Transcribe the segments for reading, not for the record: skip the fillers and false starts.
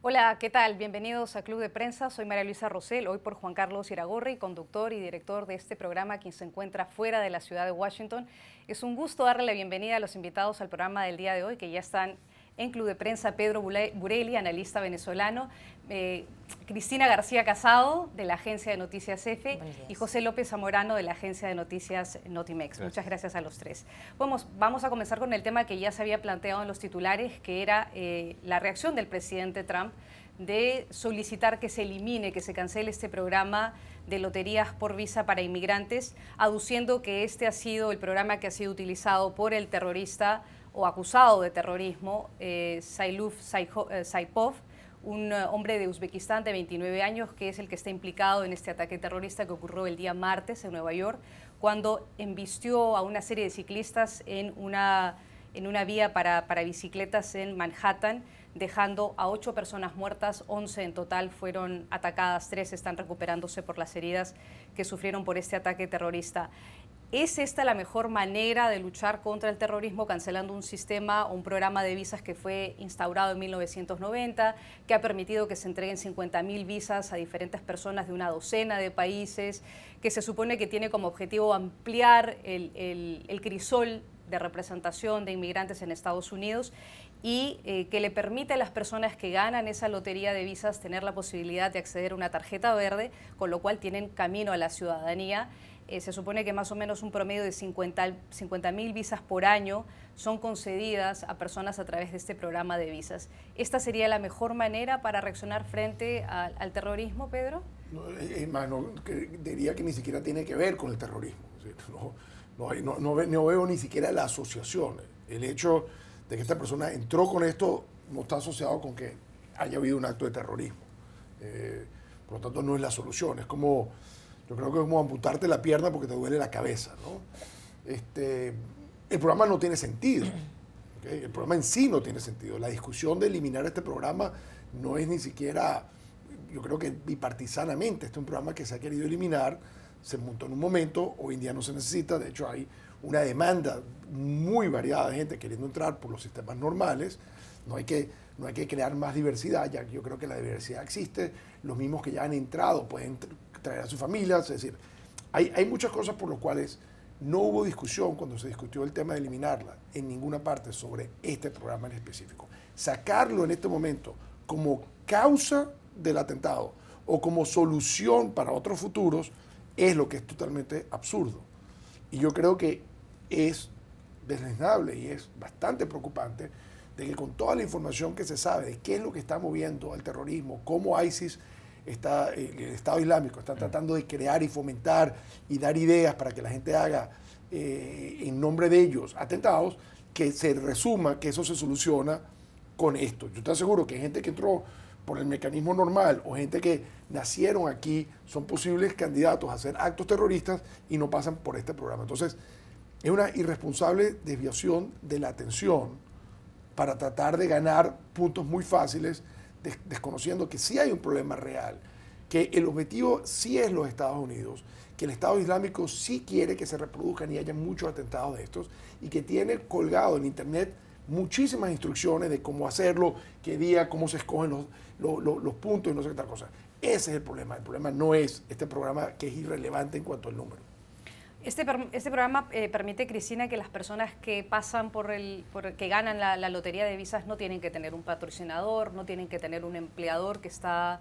Hola, ¿qué tal? Bienvenidos a Club de Prensa. Soy María Luisa Rosell, hoy por Juan Carlos Iragorri, conductor y director de este programa, quien se encuentra fuera de la ciudad de Washington. Es un gusto darle la bienvenida a los invitados al programa del día de hoy, que ya están en Club de Prensa: Pedro Burelli, analista venezolano, Cristina García Casado, de la agencia de noticias EFE, y José López Zamorano, de la agencia de noticias Notimex. Muchas gracias a los tres. Vamos a comenzar con el tema que ya se había planteado en los titulares, que era la reacción del presidente Trump de solicitar que se elimine, que se cancele este programa de loterías por visa para inmigrantes, aduciendo que este ha sido el programa que ha sido utilizado por el terrorista o acusado de terrorismo, Sailuf Saipov, un hombre de Uzbekistán de 29 años, que es el que está implicado en este ataque terrorista que ocurrió el día martes en Nueva York, cuando embistió a una serie de ciclistas en una vía para bicicletas en Manhattan, dejando a 8 personas muertas, 11 en total fueron atacadas, 3 están recuperándose por las heridas que sufrieron por este ataque terrorista. ¿Es esta la mejor manera de luchar contra el terrorismo, cancelando un sistema o un programa de visas que fue instaurado en 1990, que ha permitido que se entreguen 50.000 visas a diferentes personas de una docena de países, que se supone que tiene como objetivo ampliar el crisol de representación de inmigrantes en Estados Unidos y que le permite a las personas que ganan esa lotería de visas tener la posibilidad de acceder a una tarjeta verde, con lo cual tienen camino a la ciudadanía? Se supone que más o menos un promedio de 50.000 visas por año son concedidas a personas a través de este programa de visas. ¿Esta sería la mejor manera para reaccionar frente al terrorismo, Pedro? Es más, diría que ni siquiera tiene que ver con el terrorismo. No veo ni siquiera la asociación. El hecho de que esta persona entró con esto no está asociado con que haya habido un acto de terrorismo. Por lo tanto, no es la solución. Es como... Yo creo que es como amputarte la pierna porque te duele la cabeza, ¿no? El programa no tiene sentido, ¿okay? El programa en sí no tiene sentido. La discusión de eliminar este programa no es ni siquiera, yo creo que bipartisanamente. Este es un programa que se ha querido eliminar, se montó en un momento, hoy en día no se necesita. De hecho, hay una demanda muy variada de gente queriendo entrar por los sistemas normales. No hay que crear más diversidad, ya que yo creo que la diversidad existe. Los mismos que ya han entrado pueden traer a sus familias. Es decir, hay muchas cosas por las cuales no hubo discusión cuando se discutió el tema de eliminarla en ninguna parte sobre este programa en específico. Sacarlo en este momento como causa del atentado o como solución para otros futuros es lo que es totalmente absurdo. Y yo creo que es desdeñable y es bastante preocupante de que con toda la información que se sabe de qué es lo que está moviendo al terrorismo, cómo ISIS, el Estado Islámico, está tratando de crear y fomentar y dar ideas para que la gente haga en nombre de ellos atentados, que se resuma que eso se soluciona con esto. Yo te aseguro que hay gente que entró por el mecanismo normal o gente que nacieron aquí son posibles candidatos a hacer actos terroristas y no pasan por este programa. Entonces, es una irresponsable desviación de la atención para tratar de ganar puntos muy fáciles, desconociendo que sí hay un problema real, que el objetivo sí es los Estados Unidos, que el Estado Islámico sí quiere que se reproduzcan y haya muchos atentados de estos, y que tiene colgado en Internet muchísimas instrucciones de cómo hacerlo, qué día, cómo se escogen los puntos y no sé qué tal cosa. Ese es el problema. El problema no es este programa, que es irrelevante en cuanto al número. Este programa permite, Cristina, que las personas que pasan que ganan la lotería de visas no tienen que tener un patrocinador, no tienen que tener un empleador que está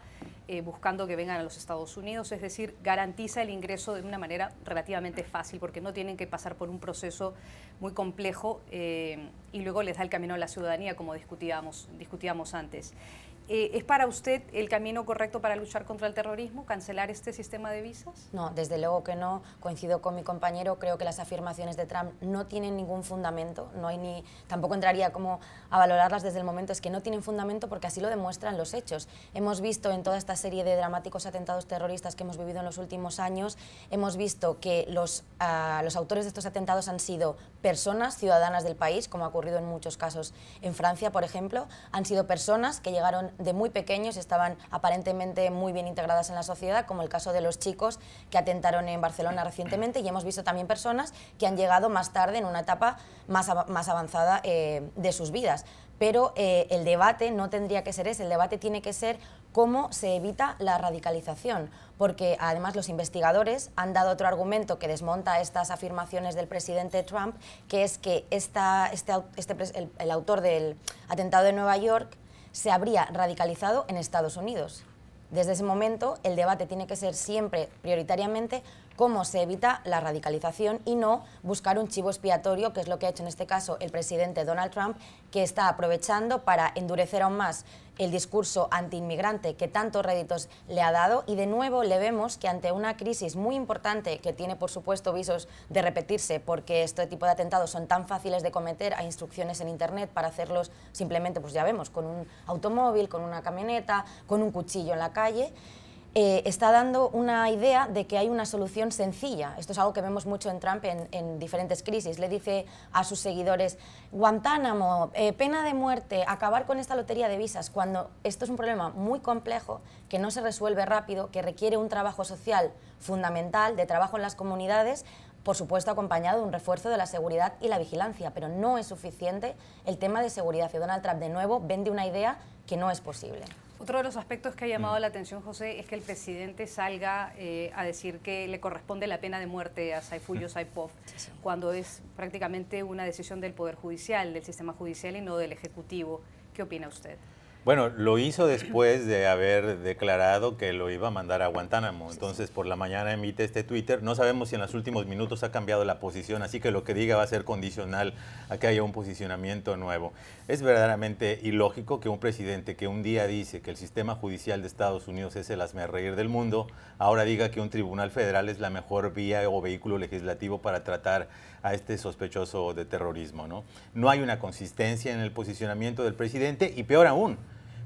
buscando que vengan a los Estados Unidos. Es decir, garantiza el ingreso de una manera relativamente fácil, porque no tienen que pasar por un proceso muy complejo y luego les da el camino a la ciudadanía, como discutíamos antes. ¿Es para usted el camino correcto para luchar contra el terrorismo, cancelar este sistema de visas? No, desde luego que no. Coincido con mi compañero, creo que las afirmaciones de Trump no tienen ningún fundamento, tampoco entraría como a valorarlas desde el momento, es que no tienen fundamento porque así lo demuestran los hechos. Hemos visto en toda esta serie de dramáticos atentados terroristas que hemos vivido en los últimos años, hemos visto que los autores de estos atentados han sido personas ciudadanas del país, como ha ocurrido en muchos casos en Francia, por ejemplo, han sido personas que llegaron de muy pequeños, estaban aparentemente muy bien integradas en la sociedad, como el caso de los chicos que atentaron en Barcelona recientemente, y hemos visto también personas que han llegado más tarde en una etapa más avanzada de sus vidas. Pero el debate no tendría que ser ese, el debate tiene que ser cómo se evita la radicalización, porque además los investigadores han dado otro argumento que desmonta estas afirmaciones del presidente Trump, que es que el autor del atentado de Nueva York se habría radicalizado en Estados Unidos. Desde ese momento, el debate tiene que ser siempre, prioritariamente, cómo se evita la radicalización y no buscar un chivo expiatorio, que es lo que ha hecho en este caso el presidente Donald Trump, que está aprovechando para endurecer aún más el discurso antiinmigrante que tantos réditos le ha dado, y de nuevo le vemos que ante una crisis muy importante que tiene por supuesto visos de repetirse, porque este tipo de atentados son tan fáciles de cometer, hay instrucciones en internet para hacerlos simplemente, pues ya vemos, con un automóvil, con una camioneta, con un cuchillo en la calle. Está dando una idea de que hay una solución sencilla. Esto es algo que vemos mucho en Trump en diferentes crisis. Le dice a sus seguidores, Guantánamo, pena de muerte, acabar con esta lotería de visas, cuando esto es un problema muy complejo, que no se resuelve rápido, que requiere un trabajo social fundamental, de trabajo en las comunidades, por supuesto acompañado de un refuerzo de la seguridad y la vigilancia, pero no es suficiente el tema de seguridad. Y Donald Trump, de nuevo, vende una idea que no es posible. Otro de los aspectos que ha llamado la atención, José, es que el presidente salga a decir que le corresponde la pena de muerte a Sayfullo Saipov, cuando es prácticamente una decisión del Poder Judicial, del sistema judicial y no del Ejecutivo. ¿Qué opina usted? Bueno, lo hizo después de haber declarado que lo iba a mandar a Guantánamo. Entonces, por la mañana emite este Twitter. No sabemos si en los últimos minutos ha cambiado la posición, así que lo que diga va a ser condicional a que haya un posicionamiento nuevo. Es verdaderamente ilógico que un presidente que un día dice que el sistema judicial de Estados Unidos es el hazmerreír del mundo, ahora diga que un tribunal federal es la mejor vía o vehículo legislativo para tratar a este sospechoso de terrorismo, ¿no? No hay una consistencia en el posicionamiento del presidente y, peor aún,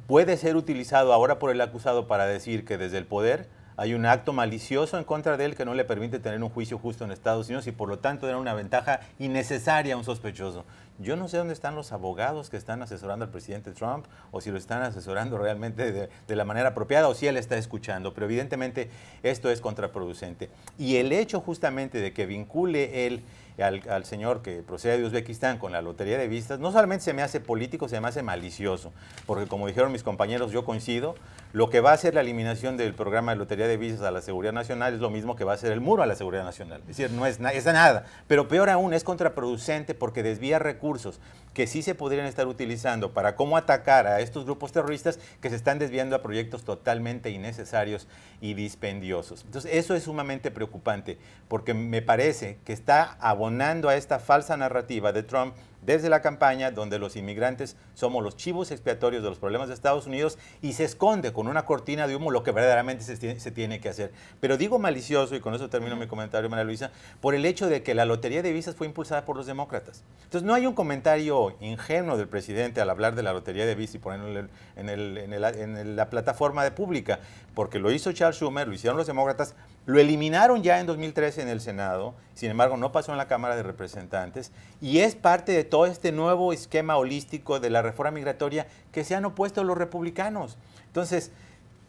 puede ser utilizado ahora por el acusado para decir que desde el poder hay un acto malicioso en contra de él que no le permite tener un juicio justo en Estados Unidos y por lo tanto dar una ventaja innecesaria a un sospechoso. Yo no sé dónde están los abogados que están asesorando al presidente Trump o si lo están asesorando realmente de la manera apropiada o si él está escuchando, pero evidentemente esto es contraproducente. Y el hecho justamente de que vincule él al señor que procede de Uzbekistán con la lotería de visas, no solamente se me hace político, se me hace malicioso, porque como dijeron mis compañeros, yo coincido, lo que va a hacer la eliminación del programa de lotería de visas a la seguridad nacional es lo mismo que va a hacer el muro a la seguridad nacional. Es decir, no es nada, pero peor aún es contraproducente porque desvía recursos que sí se podrían estar utilizando para cómo atacar a estos grupos terroristas que se están desviando a proyectos totalmente innecesarios y dispendiosos. Entonces, eso es sumamente preocupante porque me parece que está abonando a esta falsa narrativa de Trump desde la campaña, donde los inmigrantes somos los chivos expiatorios de los problemas de Estados Unidos y se esconde con una cortina de humo lo que verdaderamente se tiene que hacer. Pero digo malicioso, y con eso termino mi comentario, María Luisa, por el hecho de que la lotería de visas fue impulsada por los demócratas. Entonces no hay un comentario ingenuo del presidente al hablar de la lotería de visas y ponerlo en la plataforma de pública, porque lo hizo Charles Schumer, lo hicieron los demócratas, lo eliminaron ya en 2013 en el Senado, sin embargo no pasó en la Cámara de Representantes y es parte de todo este nuevo esquema holístico de la reforma migratoria que se han opuesto los republicanos. Entonces,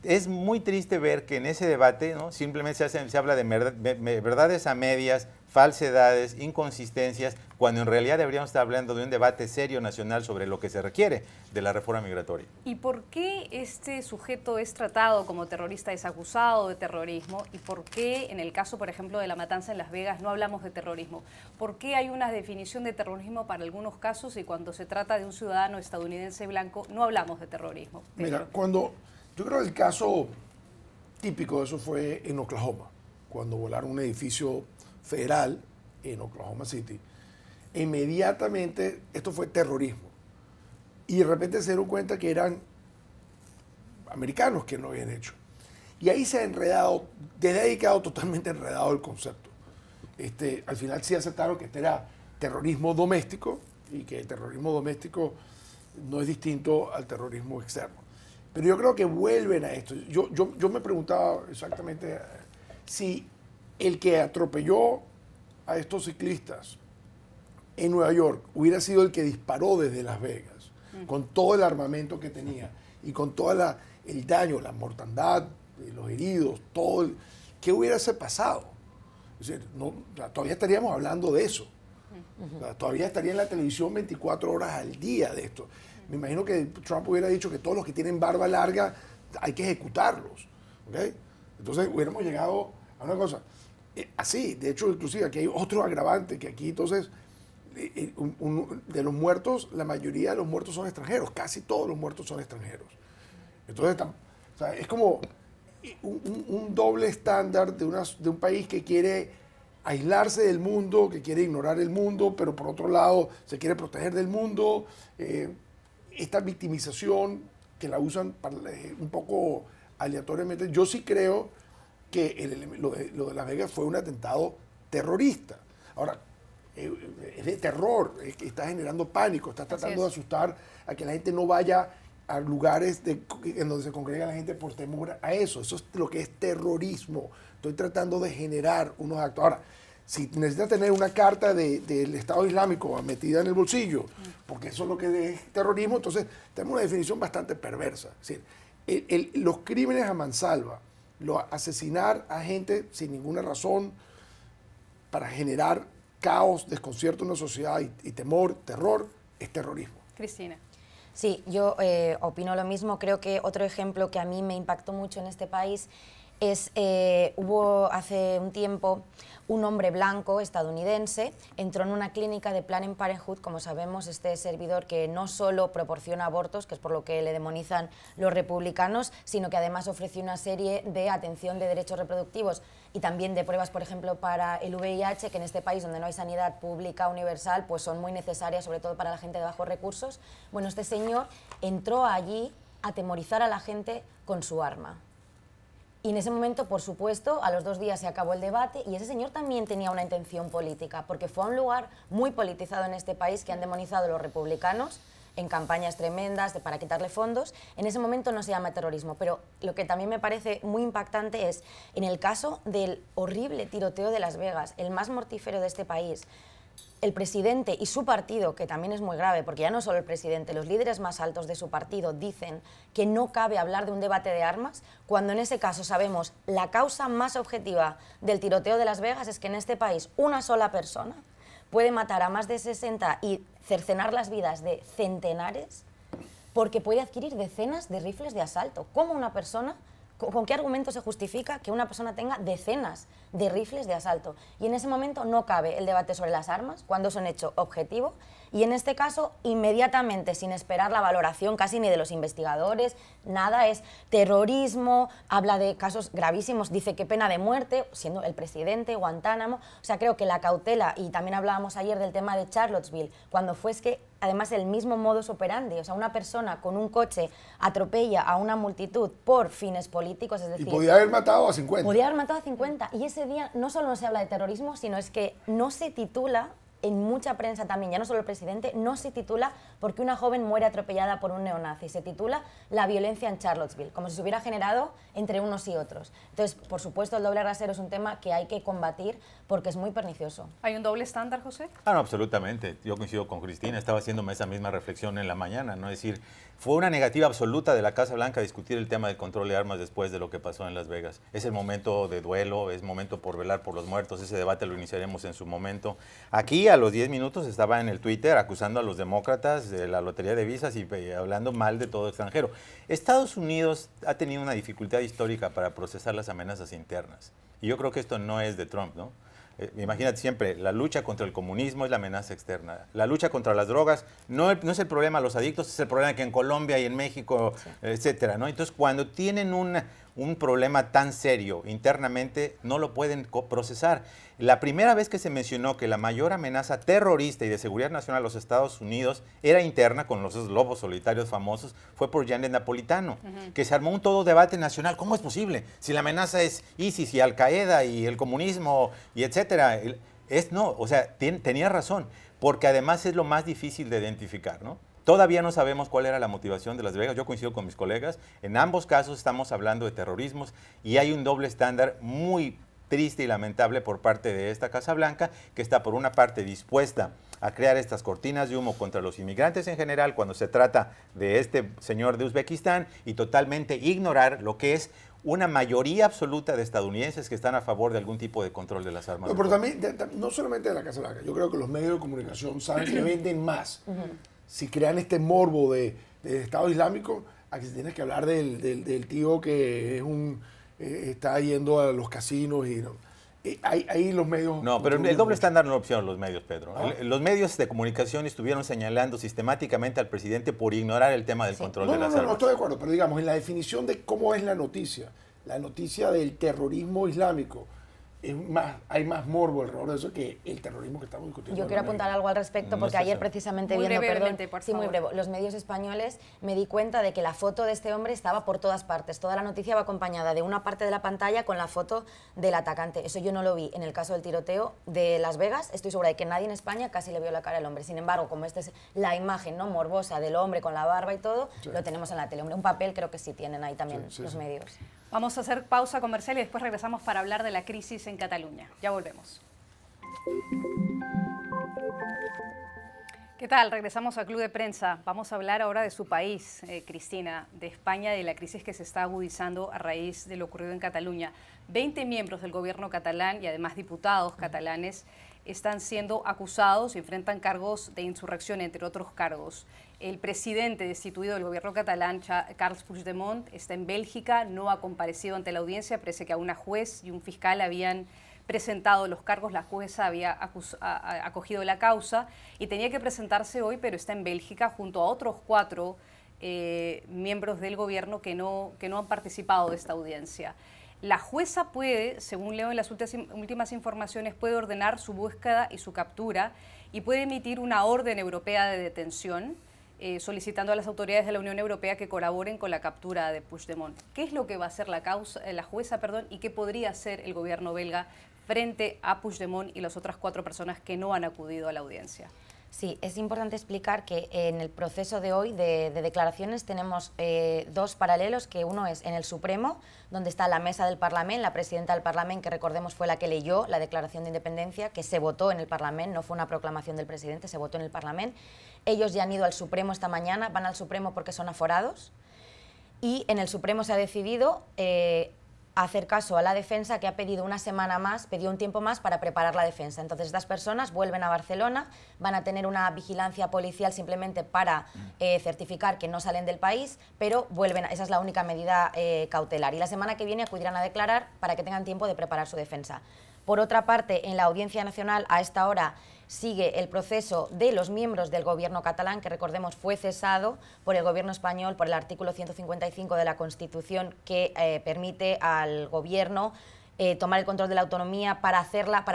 es muy triste ver que en ese debate, ¿no?, simplemente se habla de verdades a medias, falsedades, inconsistencias, cuando en realidad deberíamos estar hablando de un debate serio nacional sobre lo que se requiere de la reforma migratoria. ¿Y por qué este sujeto es tratado como terrorista, es acusado de terrorismo? ¿Y por qué en el caso, por ejemplo, de la matanza en Las Vegas no hablamos de terrorismo? ¿Por qué hay una definición de terrorismo para algunos casos y cuando se trata de un ciudadano estadounidense blanco no hablamos de terrorismo? Mira, yo creo que el caso típico de eso fue en Oklahoma, cuando volaron un edificio federal en Oklahoma City. Inmediatamente esto fue terrorismo. Y de repente se dieron cuenta que eran americanos que lo habían hecho. Y ahí se ha enredado, desde ahí ha quedado totalmente enredado el concepto. Al final sí aceptaron que este era terrorismo doméstico y que el terrorismo doméstico no es distinto al terrorismo externo. Pero yo creo que vuelven a esto. Yo me preguntaba exactamente si el que atropelló a estos ciclistas en Nueva York hubiera sido el que disparó desde Las Vegas, con todo el armamento que tenía, y con todo el daño, la mortandad, los heridos, ¿qué hubiese pasado? Es decir, todavía estaríamos hablando de eso. Todavía estaría en la televisión 24 horas al día de esto. Me imagino que Trump hubiera dicho que todos los que tienen barba larga hay que ejecutarlos. ¿Okay? Entonces hubiéramos llegado a una cosa. Así, de hecho, inclusive aquí hay otro agravante, que aquí entonces, de los muertos, la mayoría de los muertos son extranjeros, casi todos los muertos son extranjeros. Entonces, o sea, es como un doble estándar de un país que quiere aislarse del mundo, que quiere ignorar el mundo, pero por otro lado se quiere proteger del mundo. Esta victimización que la usan un poco aleatoriamente. Yo sí creo que lo de Las Vegas fue un atentado terrorista. Ahora, es de terror, está generando pánico, está tratando de asustar a que la gente no vaya a lugares en donde se congrega la gente por temor a eso. Eso es lo que es terrorismo. Estoy tratando de generar unos actos. Ahora, si necesitas tener una carta del Estado Islámico metida en el bolsillo, porque eso es lo que es terrorismo, entonces tenemos una definición bastante perversa. Es decir, los crímenes a mansalva, asesinar a gente sin ninguna razón para generar caos, desconcierto en una sociedad y temor, terror, es terrorismo. Cristina. Sí, yo opino lo mismo. Creo que otro ejemplo que a mí me impactó mucho en este país es, hubo hace un tiempo un hombre blanco estadounidense, entró en una clínica de Planned Parenthood, como sabemos, este servidor que no solo proporciona abortos, que es por lo que le demonizan los republicanos, sino que además ofreció una serie de atención de derechos reproductivos y también de pruebas, por ejemplo, para el VIH, que en este país donde no hay sanidad pública universal, pues son muy necesarias, sobre todo para la gente de bajos recursos. Bueno, este señor entró allí a atemorizar a la gente con su arma. Y en ese momento, por supuesto, a los 2 días se acabó el debate y ese señor también tenía una intención política, porque fue a un lugar muy politizado en este país que han demonizado los republicanos en campañas tremendas para quitarle fondos. En ese momento no se llama terrorismo, pero lo que también me parece muy impactante es, en el caso del horrible tiroteo de Las Vegas, el más mortífero de este país, el presidente y su partido, que también es muy grave, porque ya no solo el presidente, los líderes más altos de su partido dicen que no cabe hablar de un debate de armas, cuando en ese caso sabemos la causa más objetiva del tiroteo de Las Vegas es que en este país una sola persona puede matar a más de 60 y cercenar las vidas de centenares porque puede adquirir decenas de rifles de asalto. ¿Cómo una persona, con qué argumento se justifica que una persona tenga decenas de rifles de asalto? Y en ese momento no cabe el debate sobre las armas, cuando es un hecho objetivo, y en este caso, inmediatamente, sin esperar la valoración casi ni de los investigadores, nada, es terrorismo, habla de casos gravísimos, dice que pena de muerte, siendo el presidente, Guantánamo. O sea, creo que la cautela, y también hablábamos ayer del tema de Charlottesville, cuando fue, es que además el mismo modus operandi, o sea, una persona con un coche atropella a una multitud por fines políticos, es decir... Y podía haber matado a 50. Podía haber matado a 50, y ese día no solo no se habla de terrorismo, sino es que no se titula, en mucha prensa también, ya no solo el presidente, no se titula porque una joven muere atropellada por un neonazi, se titula la violencia en Charlottesville, como si se hubiera generado entre unos y otros. Entonces, por supuesto, el doble rasero es un tema que hay que combatir porque es muy pernicioso. ¿Hay un doble estándar, José? Ah, no, absolutamente. Yo coincido con Cristina, estaba haciéndome esa misma reflexión en la mañana, ¿no? Es decir, fue una negativa absoluta de la Casa Blanca a discutir el tema del control de armas después de lo que pasó en Las Vegas. Es el momento de duelo, es momento por velar por los muertos, ese debate lo iniciaremos en su momento. Aquí, a los 10 minutos, estaba en el Twitter acusando a los demócratas de la lotería de visas y hablando mal de todo extranjero. Estados Unidos ha tenido una dificultad histórica para procesar las amenazas internas. Y yo creo que esto no es de Trump, ¿no? Imagínate siempre, la lucha contra el comunismo es la amenaza externa. La lucha contra las drogas no es el problema de los adictos, es el problema que en Colombia y en México, sí, etcétera, ¿no? Entonces, cuando tienen un problema tan serio internamente, no lo pueden procesar. La primera vez que se mencionó que la mayor amenaza terrorista y de seguridad nacional a los Estados Unidos era interna, con los lobos solitarios famosos, fue por Janet Napolitano, que se armó un todo debate nacional. ¿Cómo es posible? Si la amenaza es ISIS y Al-Qaeda y el comunismo y etcétera. No, o sea, tenía razón, porque además es lo más difícil de identificar, ¿no? Todavía no sabemos cuál era la motivación de Las Vegas. Yo coincido con mis colegas. En ambos casos estamos hablando de terrorismos y hay un doble estándar muy triste y lamentable por parte de esta Casa Blanca, que está por una parte dispuesta a crear estas cortinas de humo contra los inmigrantes en general cuando se trata de este señor de Uzbekistán y totalmente ignorar lo que es una mayoría absoluta de estadounidenses que están a favor de algún tipo de control de las armas. No, pero también, no solamente de la Casa Blanca, yo creo que los medios de comunicación saben que venden más. Si crean este morbo de Estado Islámico, aquí se tiene que hablar del tío que es está yendo a los casinos y no. Ahí los medios... No, pero el doble estándar no opción los medios, Pedro. Los medios de comunicación estuvieron señalando sistemáticamente al presidente por ignorar el tema del control de las armas. No, estoy de acuerdo, pero digamos, en la definición de cómo es la noticia del terrorismo islámico, hay más morbo alrededor de eso que el terrorismo que estamos discutiendo. Yo quiero apuntar algo al respecto porque ayer precisamente muy viendo, brevemente, por sí, muy favor. breve, los medios españoles me di cuenta de que la foto de este hombre estaba por todas partes. Toda la noticia va acompañada de una parte de la pantalla con la foto del atacante. Eso yo no lo vi en el caso del tiroteo de Las Vegas. Estoy segura de que nadie en España casi le vio la cara al hombre. Sin embargo, como esta es la imagen, ¿no?, morbosa del hombre con la barba y todo, lo tenemos en la tele. Un papel creo que sí tienen ahí también los medios. Vamos a hacer pausa comercial y después regresamos para hablar de la crisis en Cataluña. Ya volvemos. ¿Qué tal? Regresamos a Club de Prensa. Vamos a hablar ahora de su país, Cristina, de España, y de la crisis que se está agudizando a raíz de lo ocurrido en Cataluña. 20 miembros del gobierno catalán y además diputados catalanes están siendo acusados y enfrentan cargos de insurrección, entre otros cargos. El presidente destituido del gobierno catalán, Carles Puigdemont, está en Bélgica, no ha comparecido ante la audiencia, parece que a una juez y un fiscal habían presentado los cargos, la jueza había acogido la causa y tenía que presentarse hoy, pero está en Bélgica junto a otros 4 miembros del gobierno que no han participado de esta audiencia. La jueza puede, según leo en las últimas informaciones, puede ordenar su búsqueda y su captura y puede emitir una orden europea de detención solicitando a las autoridades de la Unión Europea que colaboren con la captura de Puigdemont. ¿Qué es lo que va a hacer la jueza, y qué podría hacer el gobierno belga frente a Puigdemont y las otras 4 personas que no han acudido a la audiencia? Sí, es importante explicar que en el proceso de hoy de declaraciones tenemos 2 paralelos, que uno es en el Supremo, donde está la mesa del Parlamento, la presidenta del Parlamento, que recordemos fue la que leyó la declaración de independencia, que se votó en el Parlamento, no fue una proclamación del presidente, se votó en el Parlamento. Ellos ya han ido al Supremo esta mañana, van al Supremo porque son aforados, y en el Supremo se ha decidido hacer caso a la defensa, que ha pedido una semana más, pidió un tiempo más para preparar la defensa. Entonces estas personas vuelven a Barcelona, van a tener una vigilancia policial simplemente para certificar que no salen del país, pero vuelven, esa es la única medida cautelar. Y la semana que viene acudirán a declarar para que tengan tiempo de preparar su defensa. Por otra parte, en la Audiencia Nacional a esta hora sigue el proceso de los miembros del gobierno catalán, que recordemos fue cesado por el gobierno español por el artículo 155 de la Constitución, que permite al gobierno tomar el control de la autonomía para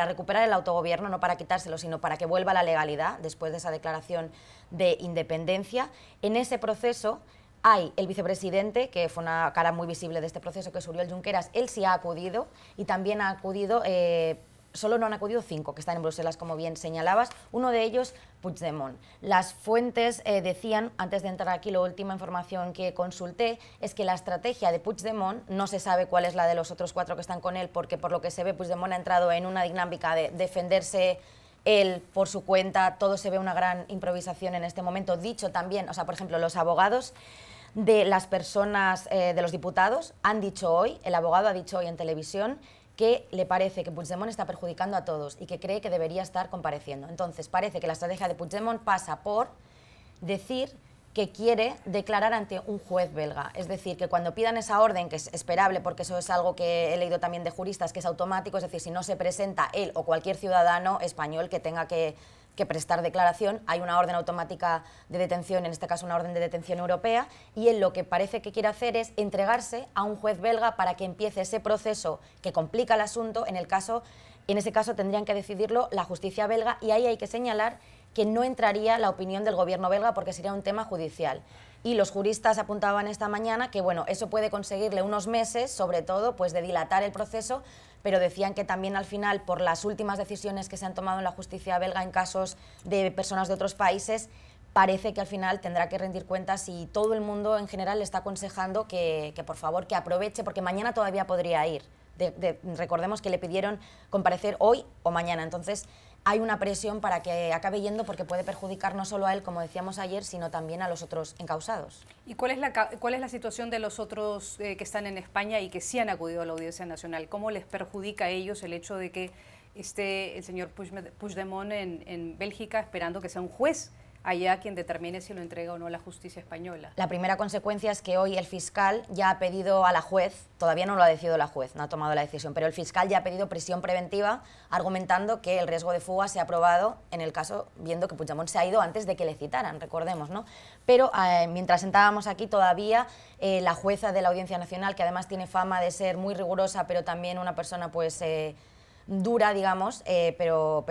recuperar el autogobierno, no para quitárselo, sino para que vuelva a la legalidad después de esa declaración de independencia. En ese proceso hay el vicepresidente, que fue una cara muy visible de este proceso, que es Oriol Junqueras. Él sí ha acudido, y también ha acudido... solo no han acudido 5, que están en Bruselas, como bien señalabas, uno de ellos Puigdemont. Las fuentes decían, antes de entrar aquí, la última información que consulté, es que la estrategia de Puigdemont, no se sabe cuál es la de los otros 4 que están con él, porque por lo que se ve, Puigdemont ha entrado en una dinámica de defenderse él por su cuenta, todo se ve una gran improvisación en este momento. Dicho también, o sea, por ejemplo, los abogados de las personas, de los diputados, han dicho hoy, el abogado ha dicho hoy en televisión, que le parece que Puigdemont está perjudicando a todos y que cree que debería estar compareciendo. Entonces, parece que la estrategia de Puigdemont pasa por decir que quiere declarar ante un juez belga. Es decir, que cuando pidan esa orden, que es esperable, porque eso es algo que he leído también de juristas, que es automático, es decir, si no se presenta él o cualquier ciudadano español que tenga que prestar declaración, hay una orden automática de detención, en este caso una orden de detención europea, y él lo que parece que quiere hacer es entregarse a un juez belga para que empiece ese proceso que complica el asunto. En ese caso tendrían que decidirlo la justicia belga, y ahí hay que señalar que no entraría la opinión del gobierno belga porque sería un tema judicial. Y los juristas apuntaban esta mañana que bueno, eso puede conseguirle unos meses, sobre todo pues de dilatar el proceso, pero decían que también al final, por las últimas decisiones que se han tomado en la justicia belga en casos de personas de otros países, parece que al final tendrá que rendir cuentas, y todo el mundo en general le está aconsejando que por favor que aproveche, porque mañana todavía podría ir. Recordemos que le pidieron comparecer hoy o mañana, entonces hay una presión para que acabe yendo porque puede perjudicar no solo a él, como decíamos ayer, sino también a los otros encausados. ¿Y cuál es la situación de los otros que están en España y que sí han acudido a la Audiencia Nacional? ¿Cómo les perjudica a ellos el hecho de que esté el señor Puigdemont en Bélgica esperando que sea un juez allá quien determine si lo entrega o no a la justicia española? La primera consecuencia es que hoy el fiscal ya ha pedido a la juez, todavía no lo ha decidido la juez, no ha tomado la decisión, pero el fiscal ya ha pedido prisión preventiva argumentando que el riesgo de fuga se ha probado en el caso, viendo que Puigdemont se ha ido antes de que le citaran, recordemos, ¿no? Pero mientras sentábamos aquí todavía la jueza de la Audiencia Nacional, que además tiene fama de ser muy rigurosa, pero también una persona pues dura, digamos, pero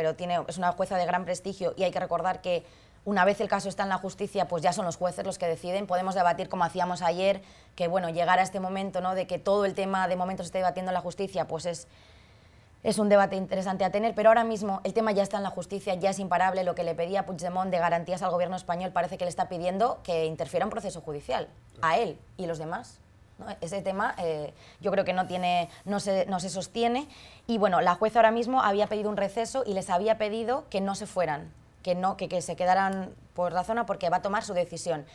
es una jueza de gran prestigio y hay que recordar que una vez el caso está en la justicia, pues ya son los jueces los que deciden. Podemos debatir, como hacíamos ayer, que bueno, llegar a este momento, ¿no?, de que todo el tema de momento se esté debatiendo en la justicia, pues es un debate interesante a tener, pero ahora mismo el tema ya está en la justicia, ya es imparable. Lo que le pedía Puigdemont de garantías al gobierno español parece que le está pidiendo que interfiera en proceso judicial, a él y los demás, ¿no? Ese tema yo creo que no se sostiene. Y bueno, la jueza ahora mismo había pedido un receso y les había pedido que no se fueran, que se quedaran por la zona porque va a tomar su decisión.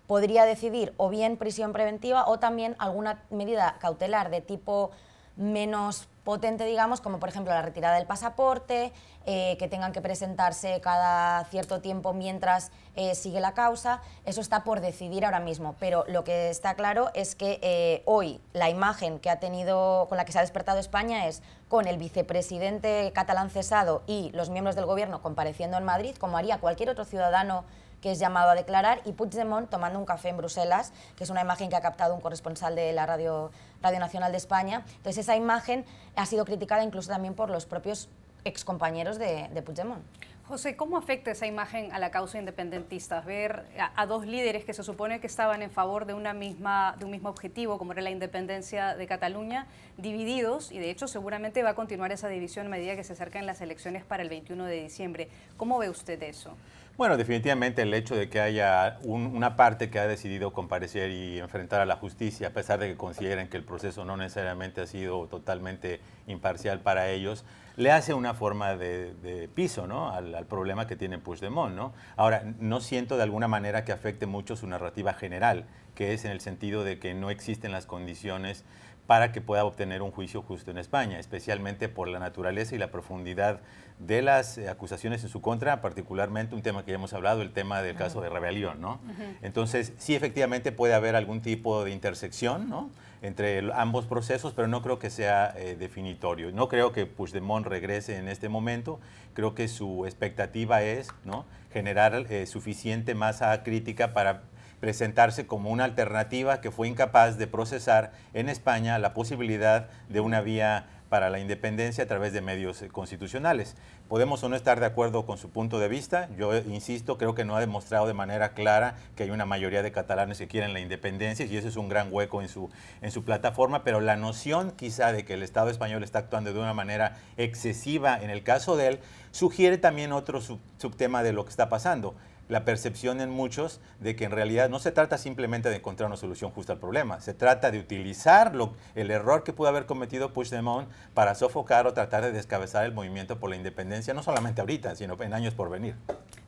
Podría decidir o bien prisión preventiva o también alguna medida cautelar de tipo menos potente, digamos, como por ejemplo la retirada del pasaporte, que tengan que presentarse cada cierto tiempo mientras sigue la causa. Eso está por decidir ahora mismo, pero lo que está claro es que hoy la imagen que ha tenido, con la que se ha despertado España, es con el vicepresidente catalán cesado y los miembros del gobierno compareciendo en Madrid, como haría cualquier otro ciudadano que es llamado a declarar, y Puigdemont tomando un café en Bruselas, que es una imagen que ha captado un corresponsal de la Radio Nacional de España. Entonces esa imagen ha sido criticada incluso también por los propios excompañeros de Puigdemont. José, ¿cómo afecta esa imagen a la causa independentista? Ver a dos líderes que se supone que estaban en favor de un mismo objetivo, como era la independencia de Cataluña, divididos, y de hecho seguramente va a continuar esa división a medida que se acercan las elecciones para el 21 de diciembre. ¿Cómo ve usted eso? Bueno, definitivamente el hecho de que haya una parte que ha decidido comparecer y enfrentar a la justicia, a pesar de que consideren que el proceso no necesariamente ha sido totalmente imparcial para ellos, le hace una forma de piso, ¿no?, al problema que tiene Puigdemont, ¿no? Ahora, no siento de alguna manera que afecte mucho su narrativa general, que es en el sentido de que no existen las condiciones para que pueda obtener un juicio justo en España, especialmente por la naturaleza y la profundidad de las acusaciones en su contra, particularmente un tema que ya hemos hablado, el tema del caso de rebelión, ¿no? Entonces, sí, efectivamente puede haber algún tipo de intersección, ¿no?, entre ambos procesos, pero no creo que sea definitorio. No creo que Puigdemont regrese en este momento. Creo que su expectativa es, ¿no?, generar suficiente masa crítica para presentarse como una alternativa que fue incapaz de procesar en España la posibilidad de una vía para la independencia a través de medios constitucionales. Podemos o no estar de acuerdo con su punto de vista. Yo insisto, creo que no ha demostrado de manera clara que hay una mayoría de catalanes que quieren la independencia y ese es un gran hueco en su plataforma, pero la noción quizá de que el Estado español está actuando de una manera excesiva en el caso de él sugiere también otro subtema de lo que está pasando. La percepción en muchos de que en realidad no se trata simplemente de encontrar una solución justa al problema, se trata de utilizar el error que pudo haber cometido Puigdemont para sofocar o tratar de descabezar el movimiento por la independencia, no solamente ahorita, sino en años por venir.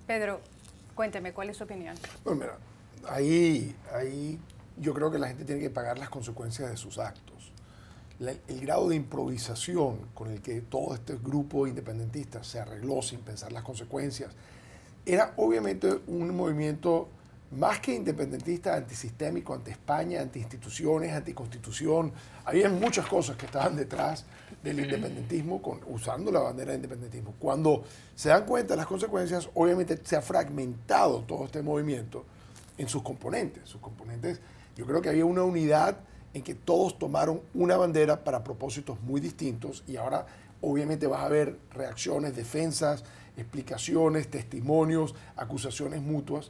Pedro, cuénteme, ¿cuál es su opinión? Bueno, mira, ahí yo creo que la gente tiene que pagar las consecuencias de sus actos. El grado de improvisación con el que todo este grupo independentista se arregló sin pensar las consecuencias, era obviamente un movimiento más que independentista, antisistémico, anti España, anti instituciones, anticonstitución. Había muchas cosas que estaban detrás del independentismo usando la bandera del independentismo. Cuando se dan cuenta de las consecuencias, obviamente se ha fragmentado todo este movimiento en sus componentes. Yo creo que había una unidad en que todos tomaron una bandera para propósitos muy distintos y ahora obviamente vas a ver reacciones, defensas, explicaciones, testimonios, acusaciones mutuas.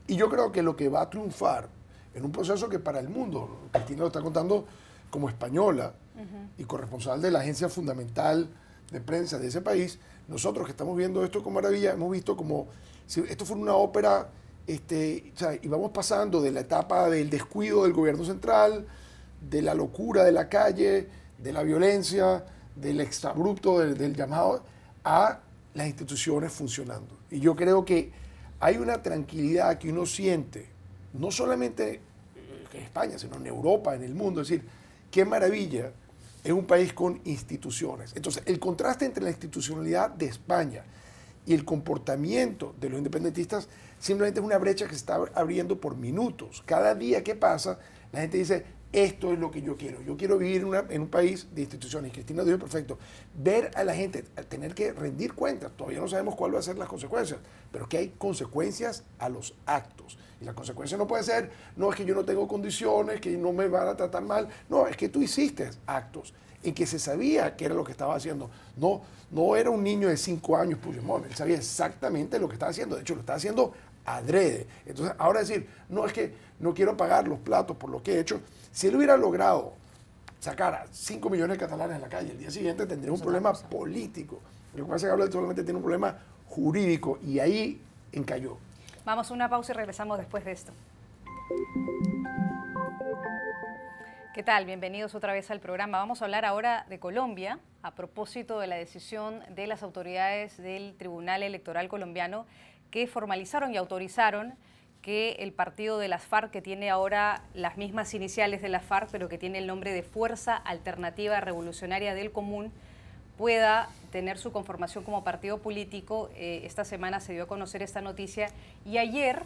Y yo creo que lo que va a triunfar en un proceso que para el mundo, Cristina lo está contando como española y corresponsal de la agencia fundamental de prensa de ese país, nosotros que estamos viendo esto con maravilla, hemos visto como si esto fuera una ópera, o sea, y vamos pasando de la etapa del descuido del gobierno central, de la locura de la calle, de la violencia, del exabrupto del llamado, a las instituciones funcionando. Y yo creo que hay una tranquilidad que uno siente, no solamente en España, sino en Europa, en el mundo. Es decir, qué maravilla es un país con instituciones. Entonces, el contraste entre la institucionalidad de España y el comportamiento de los independentistas simplemente es una brecha que se está abriendo por minutos. Cada día que pasa, la gente dice, esto es lo que yo quiero. Yo quiero vivir en un país de instituciones. Cristina dijo perfecto. Ver a la gente a tener que rendir cuentas. Todavía no sabemos cuáles van a ser las consecuencias, pero que hay consecuencias a los actos. Y la consecuencia no puede ser, no es que yo no tengo condiciones, que no me van a tratar mal. No, es que tú hiciste actos en que se sabía qué era lo que estaba haciendo. No era un niño de 5 años, Puigdemont. Él sabía exactamente lo que estaba haciendo. De hecho, lo estaba haciendo adrede. Entonces, ahora decir, no es que no quiero pagar los platos por lo que he hecho. Si él hubiera logrado sacar a 5 millones de catalanes en la calle el día siguiente, tendría un problema político. Lo que pasa es que Gabriel solamente tiene un problema jurídico y ahí encalló. Vamos a una pausa y regresamos después de esto. ¿Qué tal? Bienvenidos otra vez al programa. Vamos a hablar ahora de Colombia a propósito de la decisión de las autoridades del Tribunal Electoral colombiano que formalizaron y autorizaron que el partido de las FARC, que tiene ahora las mismas iniciales de las FARC, pero que tiene el nombre de Fuerza Alternativa Revolucionaria del Común, pueda tener su conformación como partido político. Esta semana se dio a conocer esta noticia y ayer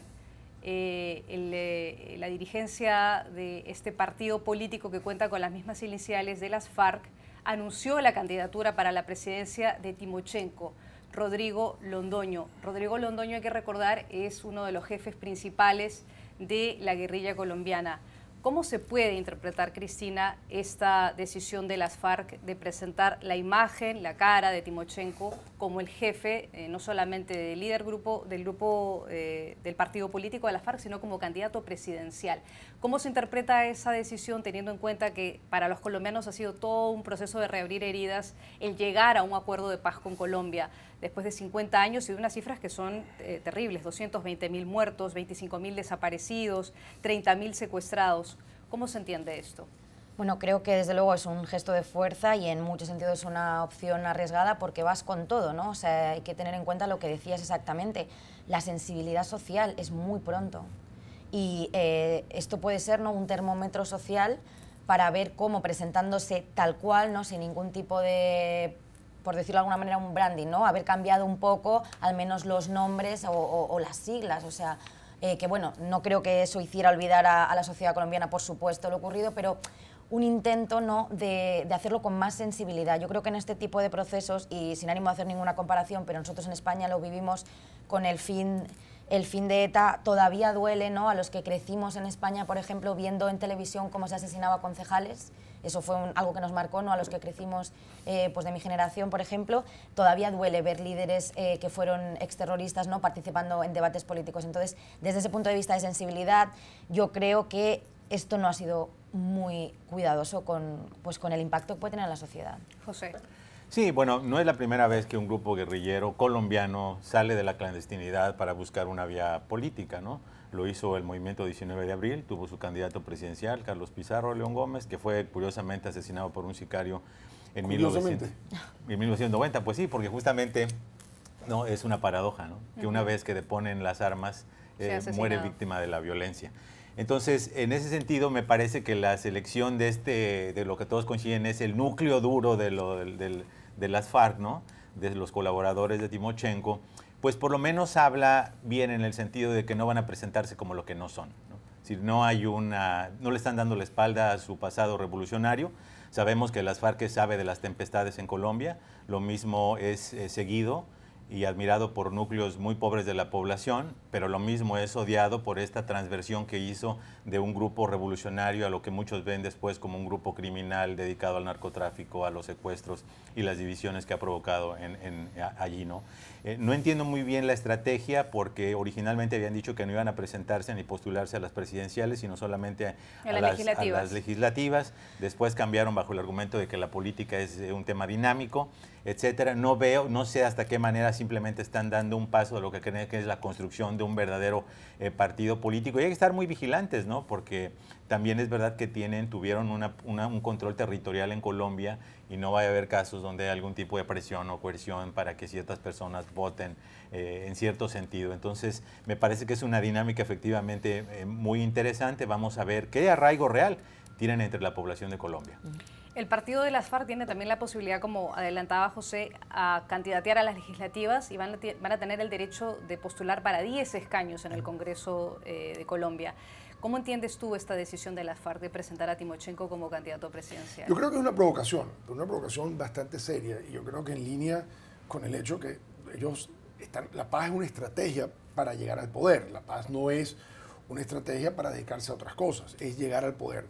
la dirigencia de este partido político que cuenta con las mismas iniciales de las FARC anunció la candidatura para la presidencia de Timochenko, Rodrigo Londoño. Rodrigo Londoño, hay que recordar, es uno de los jefes principales de la guerrilla colombiana. ¿Cómo se puede interpretar, Cristina, esta decisión de las FARC de presentar la imagen, la cara de Timochenko como el jefe, no solamente del del partido político de las FARC, sino como candidato presidencial? ¿Cómo se interpreta esa decisión teniendo en cuenta que para los colombianos ha sido todo un proceso de reabrir heridas el llegar a un acuerdo de paz con Colombia después de 50 años y de unas cifras que son terribles, 220.000 muertos, 25.000 desaparecidos, 30.000 secuestrados? ¿Cómo se entiende esto? Bueno, creo que desde luego es un gesto de fuerza y en muchos sentidos es una opción arriesgada porque vas con todo, ¿no? O sea, hay que tener en cuenta lo que decías exactamente. La sensibilidad social es muy pronto y esto puede ser, ¿no?, un termómetro social para ver cómo presentándose tal cual, ¿no?, sin ningún tipo de, por decirlo de alguna manera, un branding, ¿no?, haber cambiado un poco al menos los nombres o las siglas, o sea, que bueno, no creo que eso hiciera olvidar a la sociedad colombiana, por supuesto, lo ocurrido, pero un intento, ¿no?, de hacerlo con más sensibilidad. Yo creo que en este tipo de procesos, y sin ánimo de hacer ninguna comparación, pero nosotros en España lo vivimos con el fin de ETA, todavía duele, ¿no?, a los que crecimos en España, por ejemplo, viendo en televisión cómo se asesinaba a concejales. Eso fue algo que nos marcó, ¿no?, a los que crecimos pues de mi generación, por ejemplo. Todavía duele ver líderes que fueron exterroristas, ¿no?, participando en debates políticos. Entonces, desde ese punto de vista de sensibilidad, yo creo que esto no ha sido muy cuidadoso con el impacto que puede tener en la sociedad. José. Sí, bueno, no es la primera vez que un grupo guerrillero colombiano sale de la clandestinidad para buscar una vía política, ¿no? Lo hizo el Movimiento 19 de Abril, tuvo su candidato presidencial, Carlos Pizarro León Gómez, que fue curiosamente asesinado por un sicario en 1990. Pues sí, porque justamente no es una paradoja, ¿no?, que una vez que deponen las armas muere víctima de la violencia. Entonces, en ese sentido, me parece que la selección de lo que todos coinciden es el núcleo duro de las FARC, ¿no?, de los colaboradores de Timochenko, pues por lo menos habla bien en el sentido de que no van a presentarse como lo que no son, ¿no? Es decir, no le están dando la espalda a su pasado revolucionario. Sabemos que las FARC sabe de las tempestades en Colombia, lo mismo es seguido y admirado por núcleos muy pobres de la población, pero lo mismo es odiado por esta transversión que hizo de un grupo revolucionario a lo que muchos ven después como un grupo criminal dedicado al narcotráfico, a los secuestros y las divisiones que ha provocado allí, ¿no? No entiendo muy bien la estrategia porque originalmente habían dicho que no iban a presentarse ni postularse a las presidenciales, sino solamente a las legislativas. Después cambiaron bajo el argumento de que la política es un tema dinámico, etcétera. No sé hasta qué manera simplemente están dando un paso de lo que creen que es la construcción de un verdadero partido político. Y hay que estar muy vigilantes, ¿no? Porque también es verdad que tuvieron un control territorial en Colombia y no va a haber casos donde hay algún tipo de presión o coerción para que ciertas personas voten en cierto sentido. Entonces, me parece que es una dinámica efectivamente muy interesante. Vamos a ver qué arraigo real tienen entre la población de Colombia. El partido de las FARC tiene también la posibilidad, como adelantaba José, a candidatear a las legislativas y van a tener el derecho de postular para 10 escaños en el Congreso de Colombia. ¿Cómo entiendes tú esta decisión de las FARC de presentar a Timochenko como candidato presidencial? Yo creo que es una provocación bastante seria, y yo creo que en línea con el hecho que la paz es una estrategia para llegar al poder. La paz no es una estrategia para dedicarse a otras cosas, es llegar al poder.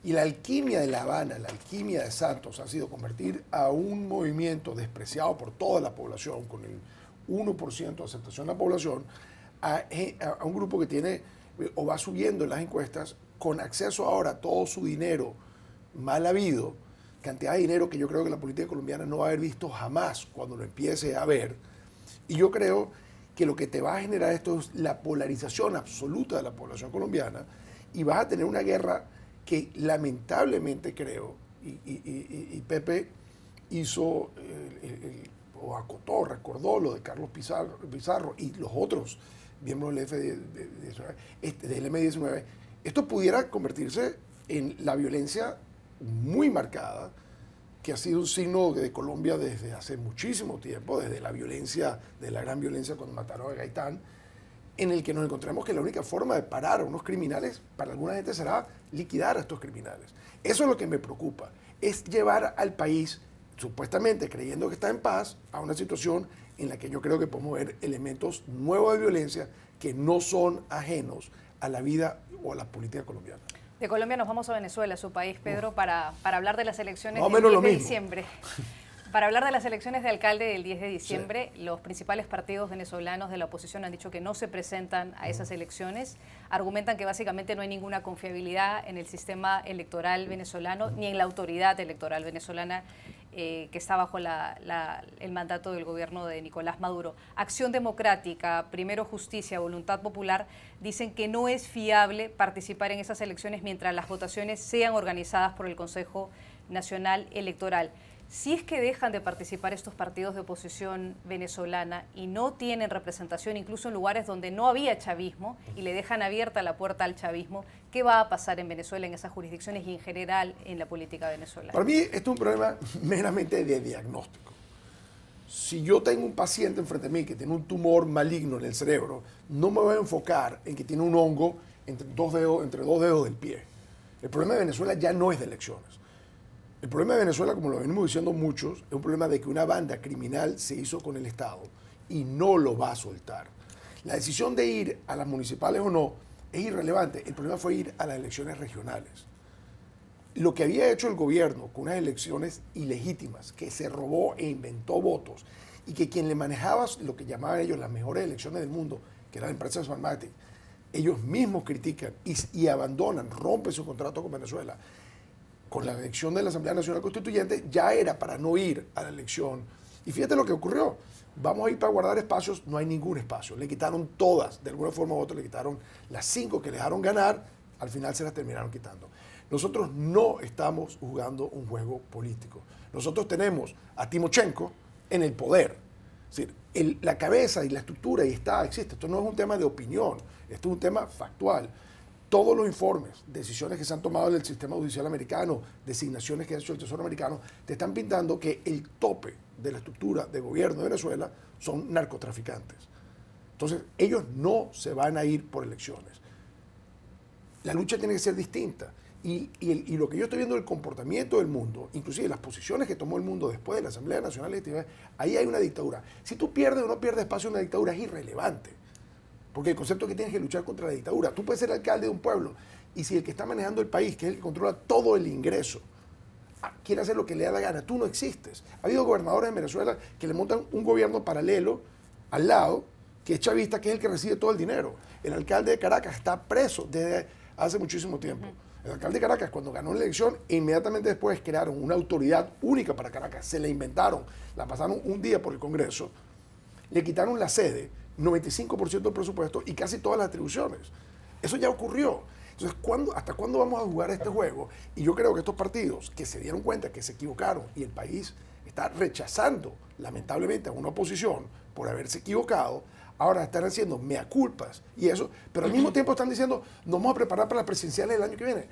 Y la alquimia de La Habana, la alquimia de Santos ha sido convertir a un movimiento despreciado por toda la población, con el 1% de aceptación de la población, a un grupo que tiene o va subiendo en las encuestas con acceso ahora a todo su dinero mal habido, cantidad de dinero que yo creo que la política colombiana no va a haber visto jamás cuando lo empiece a ver. Y yo creo que lo que te va a generar esto es la polarización absoluta de la población colombiana, y vas a tener una guerra que lamentablemente creo, y Pepe hizo, o acotó, recordó lo de Carlos Pizarro y los otros miembros del M-19, esto pudiera convertirse en la violencia muy marcada, que ha sido un signo de Colombia desde hace muchísimo tiempo, desde la violencia, de la gran violencia cuando mataron a Gaitán, en el que nos encontramos que la única forma de parar a unos criminales, para alguna gente, será liquidar a estos criminales. Eso es lo que me preocupa, es llevar al país, supuestamente creyendo que está en paz, a una situación en la que yo creo que podemos ver elementos nuevos de violencia que no son ajenos a la vida o a la política colombiana. De Colombia nos vamos a Venezuela, su país, Pedro, para hablar de las elecciones del 10 de diciembre. Para hablar de las elecciones de alcalde del 10 de diciembre, sí. Los principales partidos venezolanos de la oposición han dicho que no se presentan a esas elecciones. Argumentan que básicamente no hay ninguna confiabilidad en el sistema electoral venezolano ni en la autoridad electoral venezolana que está bajo el mandato del gobierno de Nicolás Maduro. Acción Democrática, Primero Justicia, Voluntad Popular dicen que no es fiable participar en esas elecciones mientras las votaciones sean organizadas por el Consejo Nacional Electoral. Si es que dejan de participar estos partidos de oposición venezolana y no tienen representación incluso en lugares donde no había chavismo y le dejan abierta la puerta al chavismo, ¿qué va a pasar en Venezuela, en esas jurisdicciones y en general en la política venezolana? Para mí esto es un problema meramente de diagnóstico. Si yo tengo un paciente enfrente de mí que tiene un tumor maligno en el cerebro, no me voy a enfocar en que tiene un hongo entre dos dedos del pie. El problema de Venezuela ya no es de elecciones. El problema de Venezuela, como lo venimos diciendo muchos, es un problema de que una banda criminal se hizo con el Estado y no lo va a soltar. La decisión de ir a las municipales o no es irrelevante. El problema fue ir a las elecciones regionales. Lo que había hecho el gobierno con unas elecciones ilegítimas, que se robó e inventó votos, y que quien le manejaba lo que llamaban ellos las mejores elecciones del mundo, que era la empresa Smartmatic, ellos mismos critican y abandonan, rompen su contrato con Venezuela. Con la elección de la Asamblea Nacional Constituyente ya era para no ir a la elección. Y fíjate lo que ocurrió. Vamos a ir para guardar espacios, no hay ningún espacio. Le quitaron todas, de alguna forma u otra le quitaron las 5 que le dejaron ganar, al final se las terminaron quitando. Nosotros no estamos jugando un juego político. Nosotros tenemos a Timochenko en el poder. Es decir, la cabeza y la estructura existe. Esto no es un tema de opinión, esto es un tema factual. Todos los informes, decisiones que se han tomado del sistema judicial americano, designaciones que ha hecho el Tesoro americano, te están pintando que el tope de la estructura de gobierno de Venezuela son narcotraficantes. Entonces, ellos no se van a ir por elecciones. La lucha tiene que ser distinta. Y lo que yo estoy viendo del comportamiento del mundo, inclusive las posiciones que tomó el mundo después de la Asamblea Nacional Legislativa, ahí hay una dictadura. Si tú pierdes o no pierdes espacio en una dictadura es irrelevante. Porque el concepto es que tienes que luchar contra la dictadura. Tú puedes ser alcalde de un pueblo y si el que está manejando el país, que es el que controla todo el ingreso, quiere hacer lo que le da la gana, tú no existes. Ha habido gobernadores en Venezuela que le montan un gobierno paralelo al lado, que es chavista, que es el que recibe todo el dinero. El alcalde de Caracas está preso desde hace muchísimo tiempo. El alcalde de Caracas, cuando ganó la elección, inmediatamente después crearon una autoridad única para Caracas. Se la inventaron, la pasaron un día por el Congreso. le quitaron la sede, 95% del presupuesto y casi todas las atribuciones. Eso ya ocurrió. Entonces, ¿hasta cuándo vamos a jugar este juego? Y yo creo que estos partidos que se dieron cuenta que se equivocaron y el país está rechazando, lamentablemente, a una oposición por haberse equivocado, ahora están haciendo mea culpas y eso, pero al mismo tiempo están diciendo, nos vamos a preparar para las presidenciales del año que viene.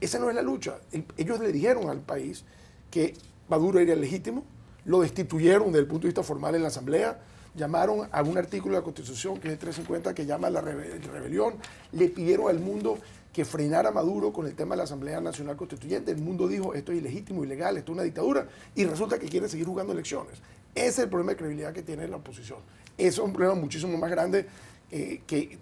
Esa no es la lucha. Ellos le dijeron al país que Maduro era legítimo, lo destituyeron desde el punto de vista formal en la Asamblea, llamaron a un artículo de la Constitución, que es el 350, que llama a la rebelión, le pidieron al mundo que frenara a Maduro con el tema de la Asamblea Nacional Constituyente. El mundo dijo, esto es ilegítimo, ilegal, esto es una dictadura, y resulta que quiere seguir jugando elecciones. Ese es el problema de credibilidad que tiene la oposición. Eso es un problema muchísimo más grande que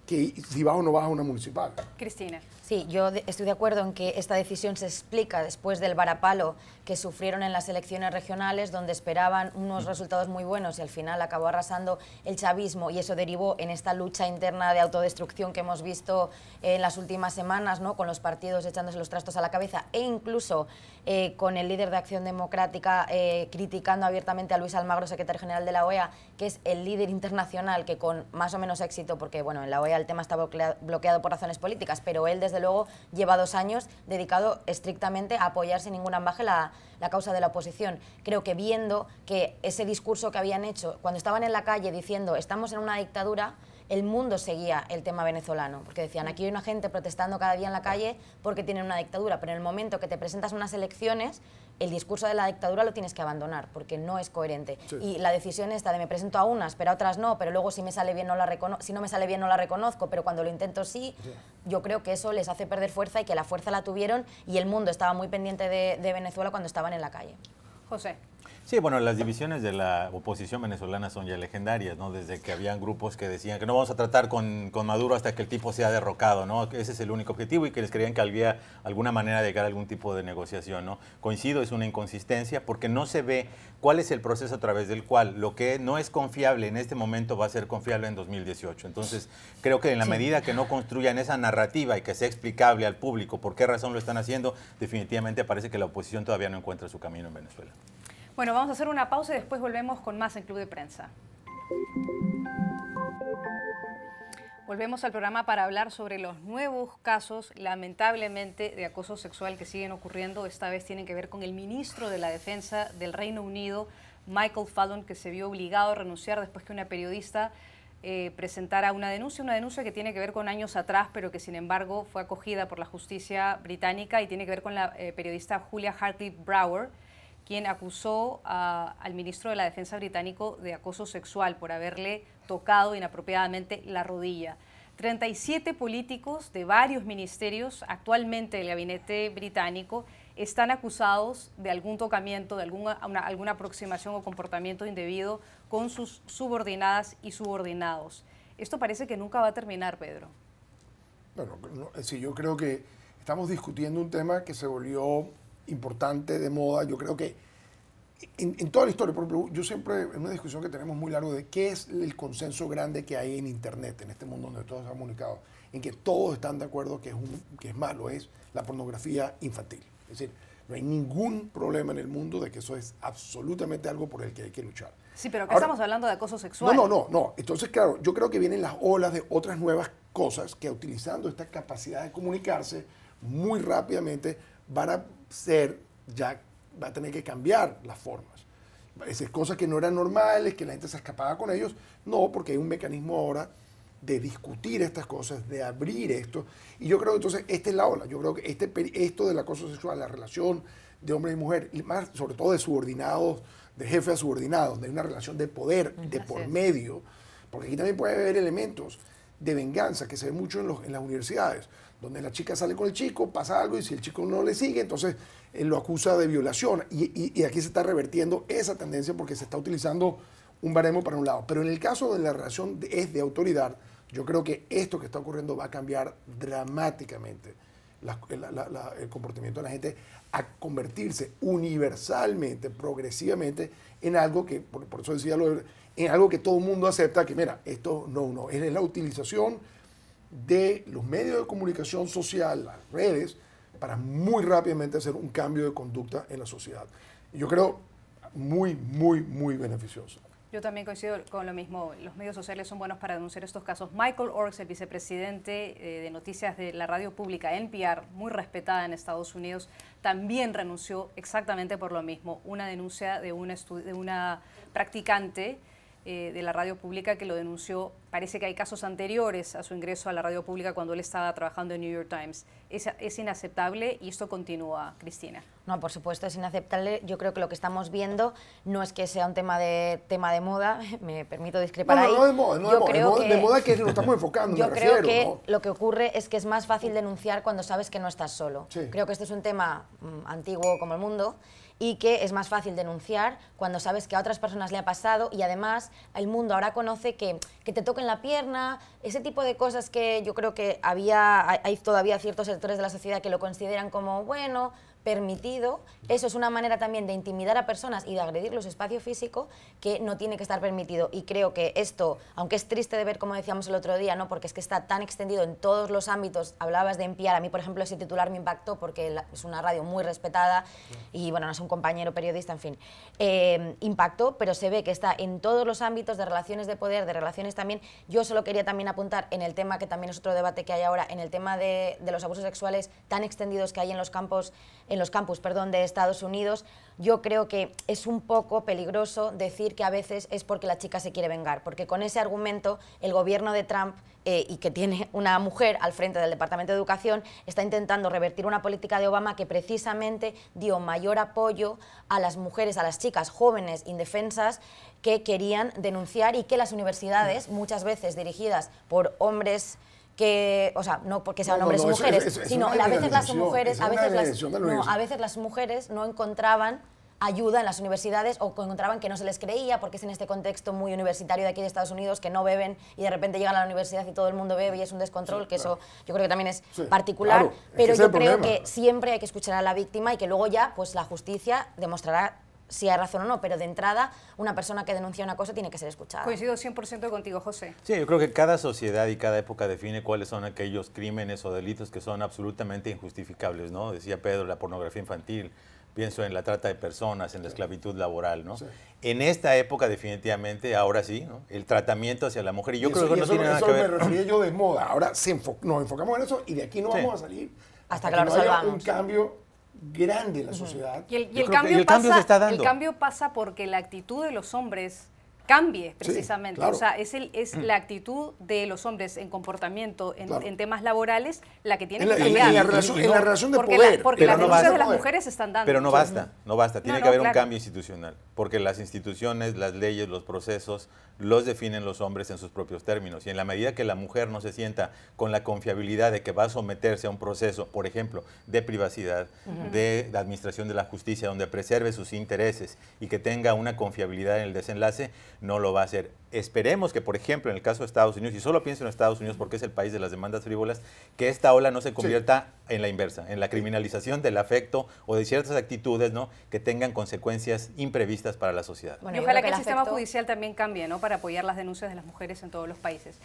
si vas o no vas a una municipal. Cristina. Sí, yo estoy de acuerdo en que esta decisión se explica después del varapalo que sufrieron en las elecciones regionales, donde esperaban unos resultados muy buenos y al final acabó arrasando el chavismo, y eso derivó en esta lucha interna de autodestrucción que hemos visto en las últimas semanas, ¿no? Con los partidos echándose los trastos a la cabeza e incluso con el líder de Acción Democrática criticando abiertamente a Luis Almagro, secretario general de la OEA, que es el líder internacional que con más o menos éxito, porque bueno, en la OEA el tema está bloqueado por razones políticas, pero él desde luego lleva 2 años dedicado estrictamente a apoyar sin ningún ambaje la causa de la oposición. Creo que viendo que ese discurso que habían hecho cuando estaban en la calle diciendo estamos en una dictadura, el mundo seguía el tema venezolano, porque decían aquí hay una gente protestando cada día en la calle porque tienen una dictadura, pero en el momento que te presentas unas elecciones, el discurso de la dictadura lo tienes que abandonar, porque no es coherente. Sí. Y la decisión esta de me presento a unas, pero a otras no, pero luego si me sale bien no la si no me sale bien no la reconozco, pero cuando lo intento sí, yo creo que eso les hace perder fuerza y que la fuerza la tuvieron y el mundo estaba muy pendiente de Venezuela cuando estaban en la calle. José. Sí, bueno, las divisiones de la oposición venezolana son ya legendarias, ¿no? Desde que habían grupos que decían que no vamos a tratar con Maduro hasta que el tipo sea derrocado, ¿no? Ese es el único objetivo y que les creían que había alguna manera de llegar a algún tipo de negociación, ¿no? Coincido, es una inconsistencia porque no se ve cuál es el proceso a través del cual lo que no es confiable en este momento va a ser confiable en 2018. Entonces, creo que en la medida que no construyan esa narrativa y que sea explicable al público por qué razón lo están haciendo, definitivamente parece que la oposición todavía no encuentra su camino en Venezuela. Bueno, vamos a hacer una pausa y después volvemos con más en Club de Prensa. Volvemos al programa para hablar sobre los nuevos casos, lamentablemente, de acoso sexual que siguen ocurriendo. Esta vez tienen que ver con el ministro de la Defensa del Reino Unido, Michael Fallon, que se vio obligado a renunciar después que una periodista presentara una denuncia que tiene que ver con años atrás, pero que sin embargo fue acogida por la justicia británica y tiene que ver con la periodista Julia Hartley-Brewer, quien acusó al ministro de la Defensa británico de acoso sexual por haberle tocado inapropiadamente la rodilla. 37 políticos de varios ministerios actualmente del gabinete británico están acusados de algún tocamiento, de alguna aproximación o comportamiento indebido con sus subordinadas y subordinados. Esto parece que nunca va a terminar, Pedro. Bueno, sí, yo creo que estamos discutiendo un tema que se volvió importante, de moda. Yo creo que en toda la historia, por ejemplo, yo siempre, en una discusión que tenemos muy largo de qué es el consenso grande que hay en Internet, en este mundo donde todos se han comunicado, en que todos están de acuerdo que es malo, es la pornografía infantil. Es decir, no hay ningún problema en el mundo de que eso es absolutamente algo por el que hay que luchar. Sí, pero acá estamos hablando de acoso sexual. No. Entonces, claro, yo creo que vienen las olas de otras nuevas cosas que utilizando esta capacidad de comunicarse muy rápidamente van a va a tener que cambiar las formas. Es decir, cosas que no eran normales, que la gente se escapaba con ellos, no, porque hay un mecanismo ahora de discutir estas cosas, de abrir esto. Y yo creo que entonces esta es la ola. Yo creo que esto del acoso sexual, la relación de hombre y mujer, y más sobre todo de subordinados, de jefe a subordinado, donde hay una relación de poder de por medio, porque aquí también puede haber elementos de venganza que se ve mucho en las universidades, donde la chica sale con el chico, pasa algo y si el chico no le sigue, entonces él lo acusa de violación. Y aquí se está revertiendo esa tendencia porque se está utilizando un baremo para un lado. Pero en el caso de la relación es de autoridad, yo creo que esto que está ocurriendo va a cambiar dramáticamente el comportamiento de la gente a convertirse universalmente, progresivamente, en algo que, por eso decía en algo que todo el mundo acepta, que mira, esto no, es la utilización de los medios de comunicación social, las redes, para muy rápidamente hacer un cambio de conducta en la sociedad. Y yo creo muy beneficioso. Yo también coincido con lo mismo. Los medios sociales son buenos para denunciar estos casos. Michael Orks, el vicepresidente de noticias de la radio pública NPR, muy respetada en Estados Unidos, también renunció exactamente por lo mismo. Una denuncia de una practicante de la radio pública que lo denunció. Parece que hay casos anteriores a su ingreso a la radio pública cuando él estaba trabajando en New York Times. Es inaceptable y esto continúa, Cristina. No, por supuesto, es inaceptable. Yo creo que lo que estamos viendo no es que sea un tema de moda, me permito discrepar ahí. No de moda, de moda que lo estamos enfocando, yo creo que lo que ocurre es que es más fácil denunciar cuando sabes que no estás solo. Sí. Creo que esto es un tema antiguo como el mundo, y que es más fácil denunciar cuando sabes que a otras personas le ha pasado, y además el mundo ahora conoce que te toquen la pierna, ese tipo de cosas que yo creo que hay todavía ciertos sectores de la sociedad que lo consideran como, bueno, permitido. Eso es una manera también de intimidar a personas y de agredir su espacio físico que no tiene que estar permitido. Y creo que esto, aunque es triste de ver, como decíamos el otro día, ¿no? Porque es que está tan extendido en todos los ámbitos. Hablabas de NPR, a mí, por ejemplo, ese titular me impactó porque es una radio muy respetada y, bueno, no es un compañero periodista, en fin. Impactó, pero se ve que está en todos los ámbitos de relaciones de poder, de relaciones también. Yo solo quería también apuntar en el tema, que también es otro debate que hay ahora, en el tema de los abusos sexuales tan extendidos que hay en los campus de Estados Unidos. Yo creo que es un poco peligroso decir que a veces es porque la chica se quiere vengar, porque con ese argumento el gobierno de Trump, y que tiene una mujer al frente del Departamento de Educación, está intentando revertir una política de Obama que precisamente dio mayor apoyo a las mujeres, a las chicas jóvenes indefensas que querían denunciar, y que las universidades, muchas veces dirigidas por hombres que, o sea, no porque sean hombres o mujeres, sino a veces las mujeres, a veces las mujeres no encontraban ayuda en las universidades, o encontraban que no se les creía, porque es en este contexto muy universitario de aquí de Estados Unidos, que no beben y de repente llegan a la universidad y todo el mundo bebe y es un descontrol, sí, que claro. Eso yo creo que también es particular, claro, pero yo creo que siempre hay que escuchar a la víctima y que luego ya pues la justicia demostrará si hay razón o no, pero de entrada una persona que denuncia una cosa tiene que ser escuchada. Coincido 100% contigo, José. Sí, yo creo que cada sociedad y cada época define cuáles son aquellos crímenes o delitos que son absolutamente injustificables, ¿no? Decía Pedro, la pornografía infantil, pienso en la trata de personas, en la esclavitud laboral, ¿no? Sí. En esta época definitivamente, ahora sí, ¿no? El tratamiento hacia la mujer, y yo creo que no tiene nada que ver. Eso me refería yo de moda, ahora nos enfocamos en eso y de aquí no vamos a salir hasta que lo resolvamos. Un cambio grande en la sociedad. Y el cambio se está dando. El cambio pasa porque la actitud de los hombres cambie, precisamente. Sí, claro. O sea, es la actitud de los hombres en comportamiento, en temas laborales, la que tiene que cambiar. En la relación de poder. Porque las denuncias de las mujeres se están dando. Pero no basta, no basta. Tiene que haber un cambio institucional. Porque las instituciones, las leyes, los procesos, los definen los hombres en sus propios términos. Y en la medida que la mujer no se sienta con la confiabilidad de que va a someterse a un proceso, por ejemplo, de privacidad, de administración de la justicia, donde preserve sus intereses y que tenga una confiabilidad en el desenlace, no lo va a hacer. Esperemos que, por ejemplo, en el caso de Estados Unidos, y solo pienso en Estados Unidos porque es el país de las demandas frívolas, que esta ola no se convierta en la inversa, en la criminalización del afecto o de ciertas actitudes, ¿no?, que tengan consecuencias imprevistas para la sociedad. Bueno, y ojalá que el sistema judicial también cambie, ¿no?, para apoyar las denuncias de las mujeres en todos los países.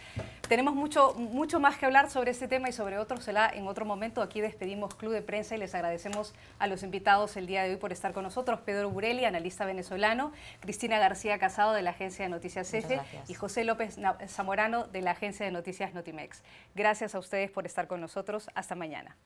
Tenemos mucho más que hablar sobre este tema y sobre otros en otro momento. Aquí despedimos Club de Prensa y les agradecemos a los invitados el día de hoy por estar con nosotros. Pedro Burelli, analista venezolano, Cristina García Casado, de la agencia de noticias EFE, y José López Zamorano, de la agencia de noticias Notimex. Gracias a ustedes por estar con nosotros. Hasta mañana.